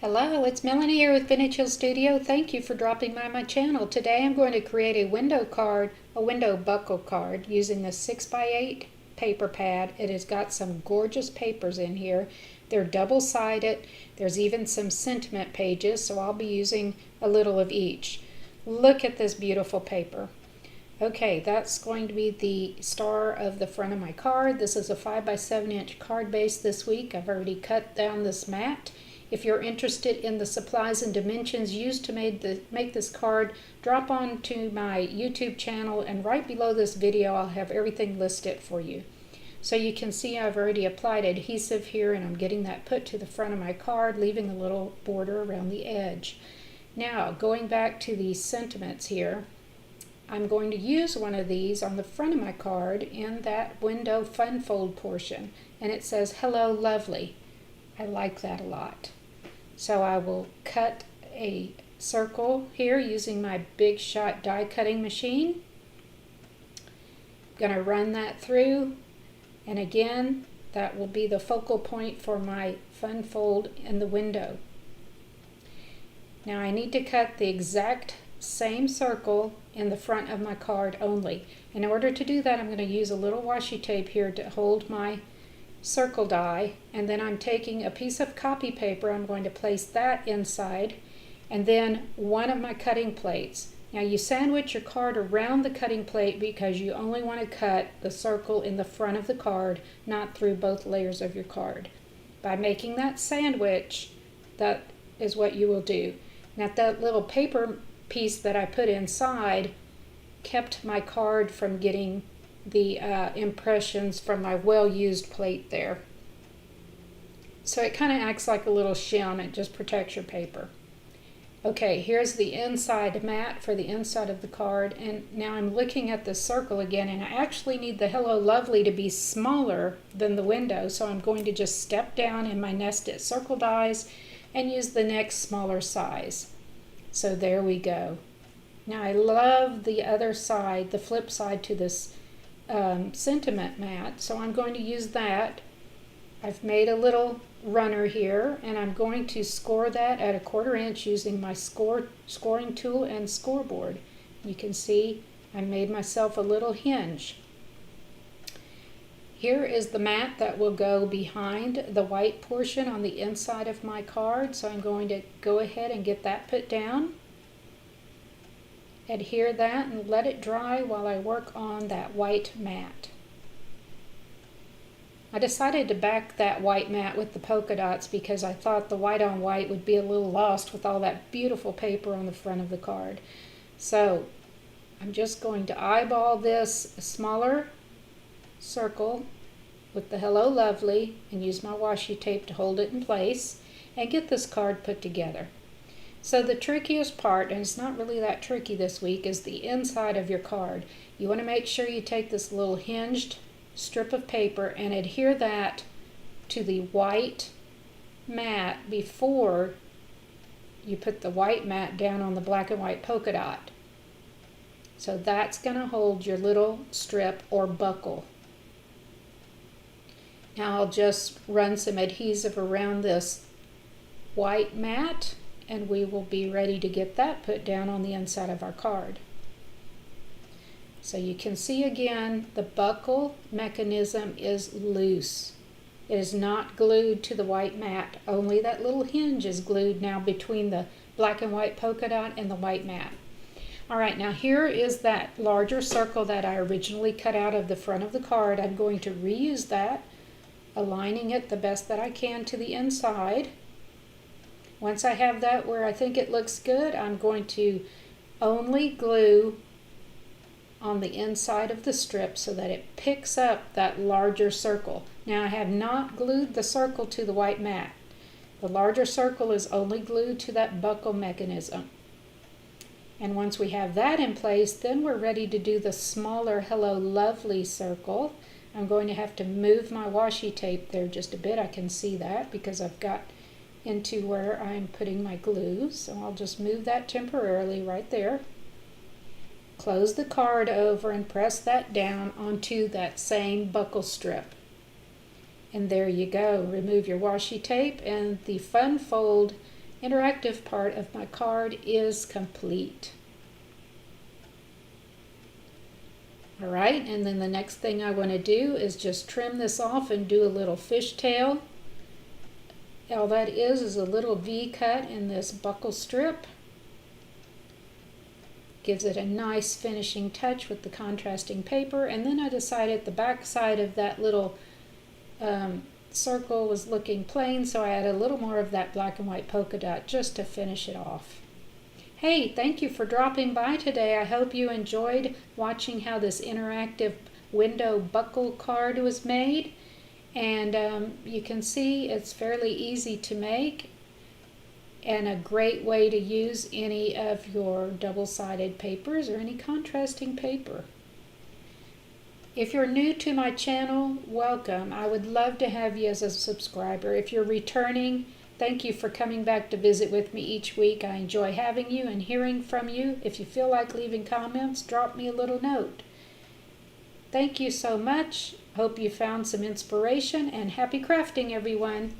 Hello, it's Melanie here with Vintage Hill Studio. Thank you for dropping by my channel. Today I'm going to create a window card, a window buckle card using this 6x8 paper pad. It has got some gorgeous papers in here. They're double-sided. There's even some sentiment pages, so I'll be using a little of each. Look at this beautiful paper. Okay, that's going to be the star of the front of my card. This is a 5x7 inch card base this week. I've already cut down this mat. If you're interested in the supplies and dimensions used to make this card, drop on to my YouTube channel, and right below this video I'll have everything listed for you. So you can see I've already applied adhesive here, and I'm getting that put to the front of my card, leaving a little border around the edge. Now, going back to the sentiments here, I'm going to use one of these on the front of my card in that window fun fold portion, and it says, "Hello, lovely." I like that a lot. So I will cut a circle here using my Big Shot die cutting machine. I'm going to run that through, and again that will be the focal point for my fun fold in the window. Now I need to cut the exact same circle in the front of my card only. In order to do that, I'm going to use a little washi tape here to hold my circle die, and then I'm taking a piece of copy paper. I'm going to place that inside, and then one of my cutting plates. Now you sandwich your card around the cutting plate because you only want to cut the circle in the front of the card, not through both layers of your card. By making that sandwich, that is what you will do. Now that little paper piece that I put inside kept my card from getting the impressions from my well-used plate there. So it kind of acts like a little shim. It just protects your paper. Okay, here's the inside mat for the inside of the card, and now I'm looking at the circle again, and I actually need the "Hello Lovely" to be smaller than the window, so I'm going to just step down in my nested circle dies and use the next smaller size. So there we go. Now I love the other side, the flip side to this sentiment mat, so I'm going to use that. I've made a little runner here, and I'm going to score that at 1/4 inch using my scoring tool and scoreboard. You can see I made myself a little hinge. Here is the mat that will go behind the white portion on the inside of my card, so I'm going to go ahead and get that put down. Adhere that and let it dry while I work on that white mat. I decided to back that white mat with the polka dots because I thought the white on white would be a little lost with all that beautiful paper on the front of the card. So I'm just going to eyeball this smaller circle with the "Hello Lovely" and use my washi tape to hold it in place and get this card put together. So the trickiest part, and it's not really that tricky this week, is the inside of your card. You want to make sure you take this little hinged strip of paper and adhere that to the white mat before you put the white mat down on the black and white polka dot. So that's going to hold your little strip or buckle. Now I'll just run some adhesive around this white mat, and we will be ready to get that put down on the inside of our card. So you can see again the buckle mechanism is loose. It is not glued to the white mat. Only that little hinge is glued now between the black and white polka dot and the white mat. Alright, now here is that larger circle that I originally cut out of the front of the card. I'm going to reuse that, aligning it the best that I can to the inside. Once I have that where I think it looks good, I'm going to only glue on the inside of the strip so that it picks up that larger circle. Now I have not glued the circle to the white mat. The larger circle is only glued to that buckle mechanism. And once we have that in place, then we're ready to do the smaller "Hello Lovely" circle. I'm going to have to move my washi tape there just a bit. I can see that because I've got into where I'm putting my glue, so I'll just move that temporarily right there. Close the card over and press that down onto that same buckle strip. And there you go. Remove your washi tape, and the fun fold interactive part of my card is complete. Alright, and then the next thing I want to do is just trim this off and do a little fishtail. All that is a little V cut in this buckle strip. Gives it a nice finishing touch with the contrasting paper. And then I decided the back side of that little circle was looking plain, so I added a little more of that black and white polka dot just to finish it off. Hey, thank you for dropping by today. I hope you enjoyed watching how this interactive window buckle card was made. And you can see it's fairly easy to make and a great way to use any of your double-sided papers or any contrasting paper. If you're new to my channel, welcome. I would love to have you as a subscriber. If you're returning, thank you for coming back to visit with me each week. I enjoy having you and hearing from you. If you feel like leaving comments, drop me a little note. Thank you so much. Hope you found some inspiration, and happy crafting, everyone.